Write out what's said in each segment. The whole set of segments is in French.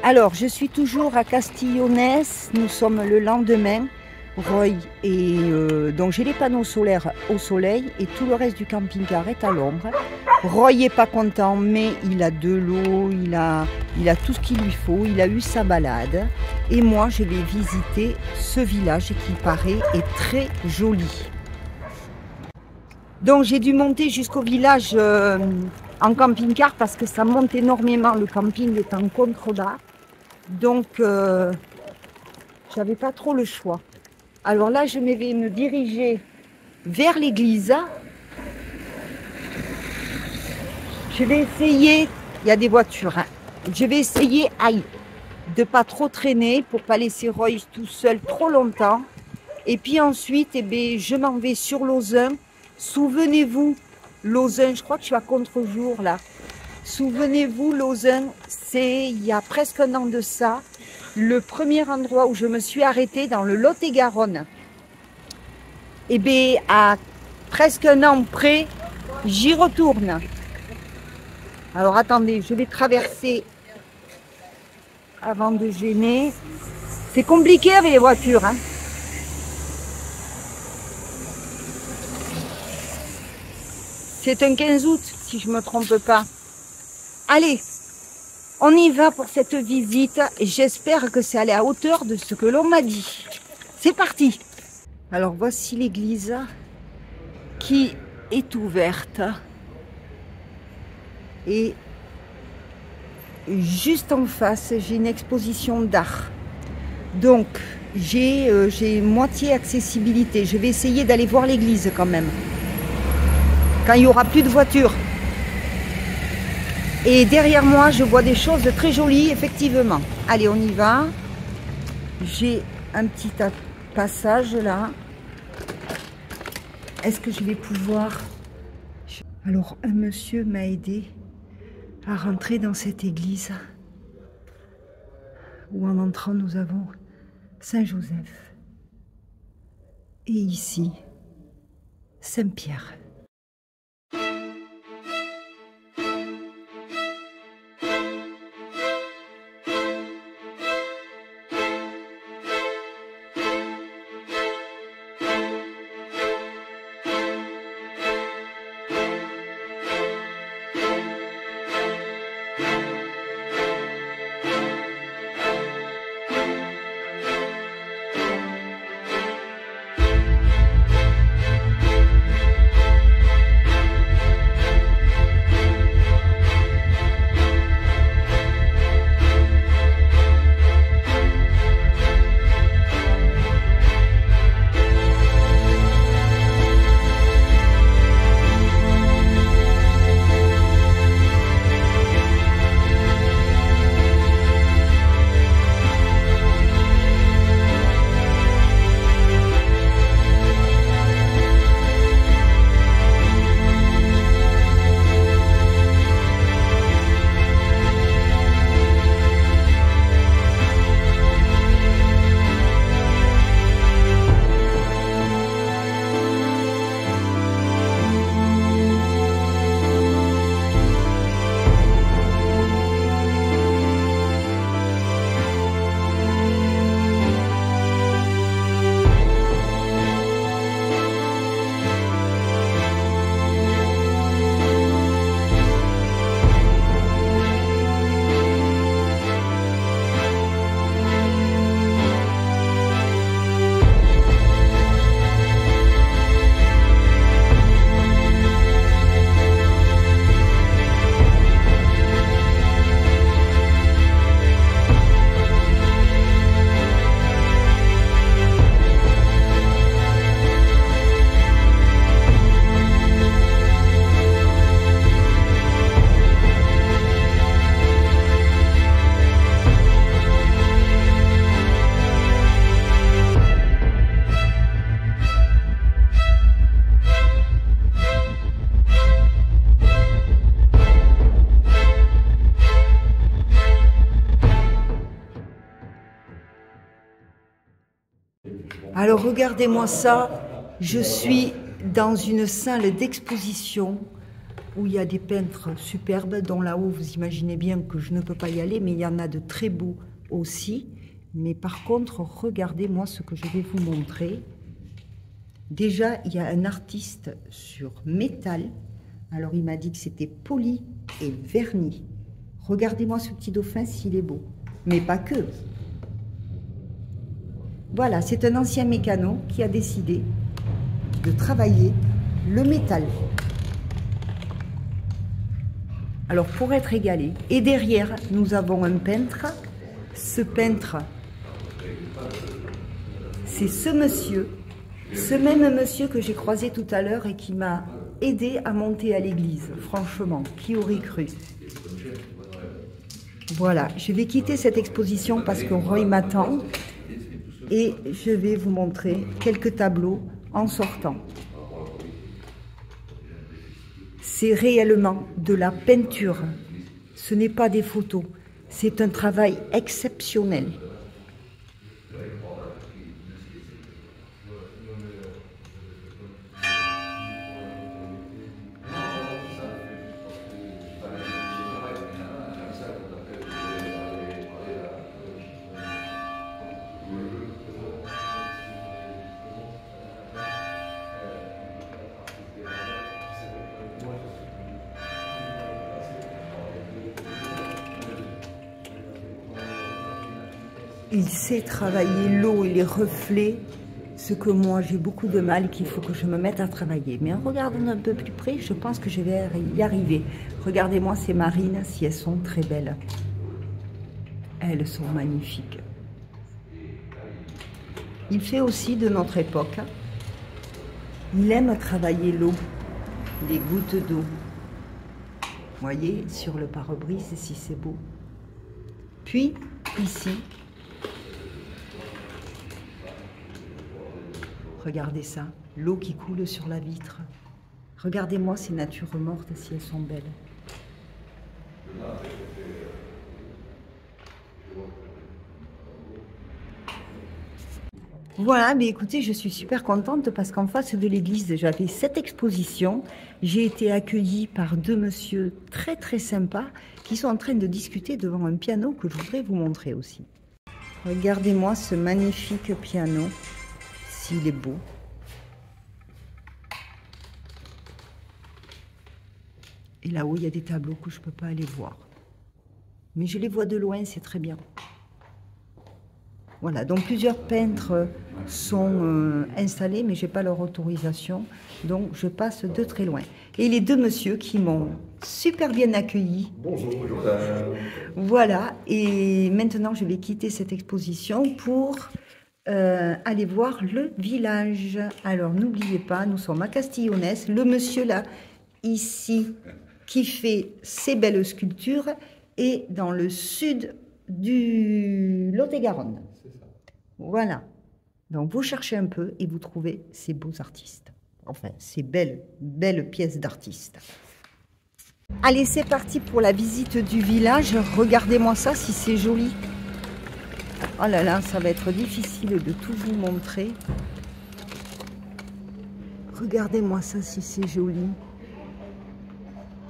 Alors, je suis toujours à Castillonnès. Nous sommes le lendemain. Roy et donc j'ai les panneaux solaires au soleil et tout le reste du camping-car est à l'ombre. Roy n'est pas content, mais il a de l'eau, il a tout ce qu'il lui faut, il a eu sa balade. Et moi, je vais visiter ce village qui paraît est très joli. Donc j'ai dû monter jusqu'au village en camping-car parce que ça monte énormément, le camping est en contrebas. Donc j'avais pas trop le choix. Alors là, je vais me diriger vers l'église. Je vais essayer, il y a des voitures, hein. Je vais essayer de pas trop traîner pour pas laisser Roy tout seul trop longtemps. Et puis ensuite, eh bien, je m'en vais sur Lauzun. Souvenez-vous, Lauzun, je crois que je suis à contre-jour là. Souvenez-vous, Lauzun, c'est il y a presque un an de ça. Le premier endroit où je me suis arrêtée dans le Lot-et-Garonne. Eh bien, à presque un an près, j'y retourne. Alors attendez, je vais traverser avant de gêner. C'est compliqué avec les voitures, hein. C'est un 15 août, si je ne me trompe pas. Allez! On y va pour cette visite et j'espère que c'est à la hauteur de ce que l'on m'a dit. C'est parti! Alors voici l'église qui est ouverte et juste en face j'ai une exposition d'art. Donc j'ai moitié accessibilité. Je vais essayer d'aller voir l'église quand même. Quand il n'y aura plus de voitures. Et derrière moi, je vois des choses très jolies, effectivement. Allez, on y va. J'ai un petit passage là. Est-ce que je vais pouvoir... Alors, un monsieur m'a aidé à rentrer dans cette église. Où en entrant, nous avons Saint-Joseph. Et ici, Saint-Pierre. Alors regardez-moi ça, je suis dans une salle d'exposition où il y a des peintres superbes, dont là-haut, vous imaginez bien que je ne peux pas y aller, mais il y en a de très beaux aussi. Mais par contre, regardez-moi ce que je vais vous montrer. Déjà, il y a un artiste sur métal. Alors, il m'a dit que c'était poli et verni. Regardez-moi ce petit dauphin s'il est beau. Mais pas que. Voilà, c'est un ancien mécano qui a décidé de travailler le métal. Alors, pour être égalé. Et derrière, nous avons un peintre. Ce peintre, c'est ce monsieur, ce même monsieur que j'ai croisé tout à l'heure et qui m'a aidé à monter à l'église. Franchement, qui aurait cru? Voilà, je vais quitter cette exposition parce que Roy m'attend et je vais vous montrer quelques tableaux en sortant. C'est réellement de la peinture, ce n'est pas des photos, c'est un travail exceptionnel. Il sait travailler l'eau et les reflets, ce que moi j'ai beaucoup de mal, qu'il faut que je me mette à travailler. Mais en regardant un peu plus près, je pense que je vais y arriver. Regardez-moi ces marines, si elles sont très belles. Elles sont magnifiques. Il fait aussi de notre époque. Il aime travailler l'eau, les gouttes d'eau. Vous voyez, sur le pare-brise, si c'est beau. Puis, ici, regardez ça, l'eau qui coule sur la vitre. Regardez-moi ces natures mortes, si elles sont belles. Voilà, mais écoutez, je suis super contente parce qu'en face de l'église, j'avais cette exposition. J'ai été accueillie par deux messieurs très très sympas qui sont en train de discuter devant un piano que je voudrais vous montrer aussi. Regardez-moi ce magnifique piano, s'il est beau. Et là-haut, il y a des tableaux que je ne peux pas aller voir. Mais je les vois de loin, c'est très bien. Voilà, donc plusieurs peintres sont installés, mais je n'ai pas leur autorisation. Donc je passe de très loin. Et les deux messieurs qui m'ont super bien accueilli. Bonjour. Voilà, et maintenant je vais quitter cette exposition pour aller voir le village. Alors n'oubliez pas, nous sommes à Castillonnès. Le monsieur là, ici, qui fait ces belles sculptures, est dans le sud du Lot-et-Garonne. Voilà. Donc vous cherchez un peu et vous trouvez ces beaux artistes. Enfin, ces belles pièces d'artistes. Allez, c'est parti pour la visite du village. Regardez-moi ça, si c'est joli. Oh là là, ça va être difficile de tout vous montrer. Regardez-moi ça, si c'est joli.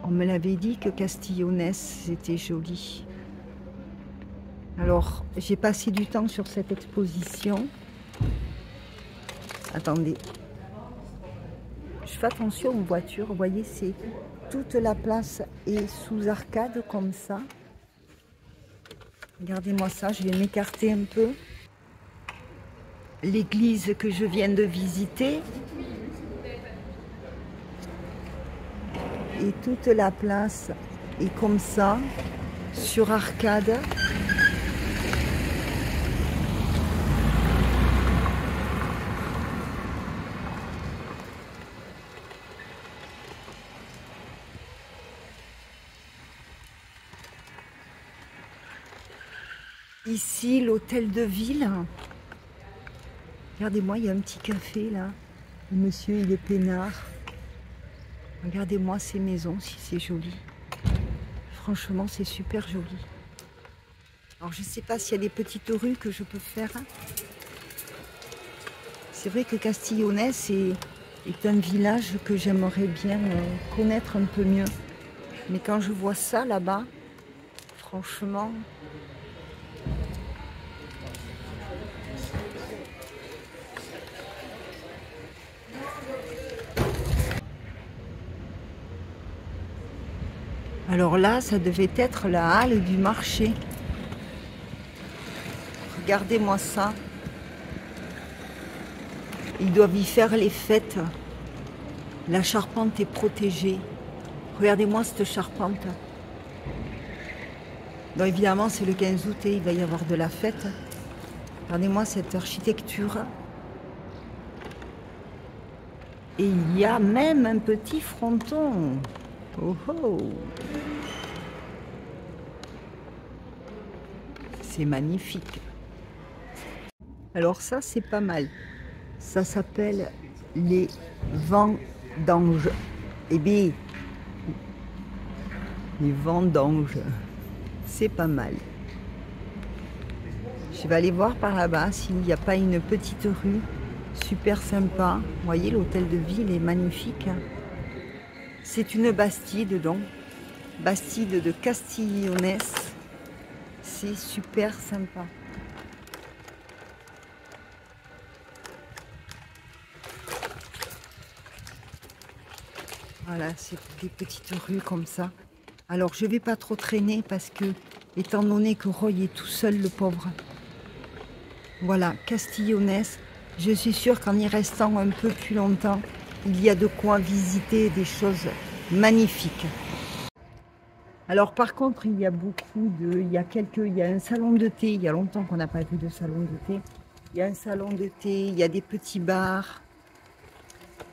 On me l'avait dit que Castillonnès, c'était joli. Alors, j'ai passé du temps sur cette exposition. Attendez. Je fais attention aux voitures. Vous voyez, c'est toute la place est sous arcade comme ça. Regardez-moi ça, je vais m'écarter un peu. L'église que je viens de visiter. Et toute la place est comme ça, sur arcade. Ici, l'hôtel de ville. Regardez-moi, il y a un petit café là. Le monsieur, il est peinard. Regardez-moi ces maisons, si c'est joli. Franchement, c'est super joli. Alors, je ne sais pas s'il y a des petites rues que je peux faire. C'est vrai que Castillonnès, est un village que j'aimerais bien connaître un peu mieux. Mais quand je vois ça là-bas, franchement... Alors là, ça devait être la halle du marché. Regardez-moi ça. Ils doivent y faire les fêtes. La charpente est protégée. Regardez-moi cette charpente. Donc évidemment, c'est le 15 août et il va y avoir de la fête. Regardez-moi cette architecture. Et il y a même un petit fronton. Oh oh! C'est magnifique. Alors ça, c'est pas mal. Ça s'appelle les vendanges. Eh bien, les vendanges, c'est pas mal. Je vais aller voir par là-bas s'il n'y a pas une petite rue super sympa. Vous voyez, l'hôtel de ville est magnifique. C'est une bastide donc. Bastide de Castiglione. C'est super sympa. Voilà, c'est des petites rues comme ça. Alors, je ne vais pas trop traîner parce que, étant donné que Roy est tout seul, le pauvre. Voilà, Castiglione. Je suis sûre qu'en y restant un peu plus longtemps, il y a de quoi visiter des choses magnifiques. Alors par contre, il y a il y a un salon de thé, il y a longtemps qu'on n'a pas vu de salon de thé. Il y a un salon de thé, il y a des petits bars.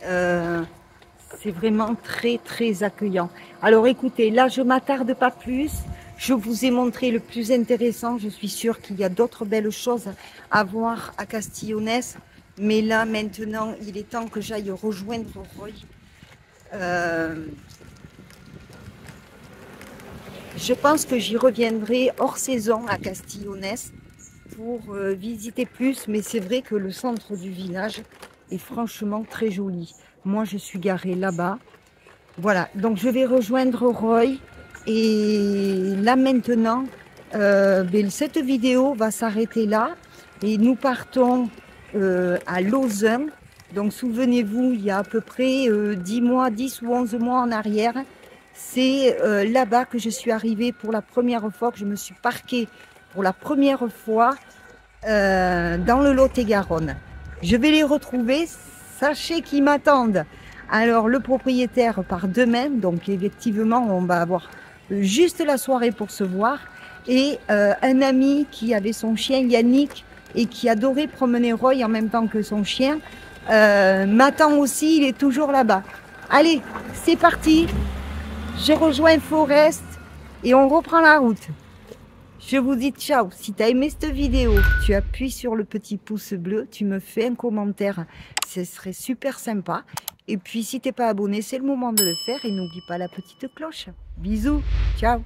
C'est vraiment très très accueillant. Alors écoutez, là je m'attarde pas plus. Je vous ai montré le plus intéressant. Je suis sûre qu'il y a d'autres belles choses à voir à Castiglione. Mais là maintenant, il est temps que j'aille rejoindre Roy. Je pense que j'y reviendrai hors saison à Castiglione pour visiter plus, mais c'est vrai que le centre du village est franchement très joli. Moi, je suis garée là-bas. Voilà, donc je vais rejoindre Roy. Et là maintenant, cette vidéo va s'arrêter là. Et nous partons à Lausanne. Donc souvenez-vous, il y a à peu près 10 ou 11 mois en arrière, c'est là-bas que je suis arrivée pour la première fois, que je me suis parquée pour la première fois dans le Lot-et-Garonne. Je vais les retrouver, sachez qu'ils m'attendent. Alors le propriétaire part demain, donc effectivement on va avoir juste la soirée pour se voir. Et un ami qui avait son chien Yannick et qui adorait promener Roy en même temps que son chien, m'attend aussi, il est toujours là-bas. Allez, c'est parti! Je rejoins Forest et on reprend la route. Je vous dis ciao. Si tu as aimé cette vidéo, tu appuies sur le petit pouce bleu, tu me fais un commentaire, ce serait super sympa. Et puis si tu n'es pas abonné, c'est le moment de le faire et n'oublie pas la petite cloche. Bisous, ciao.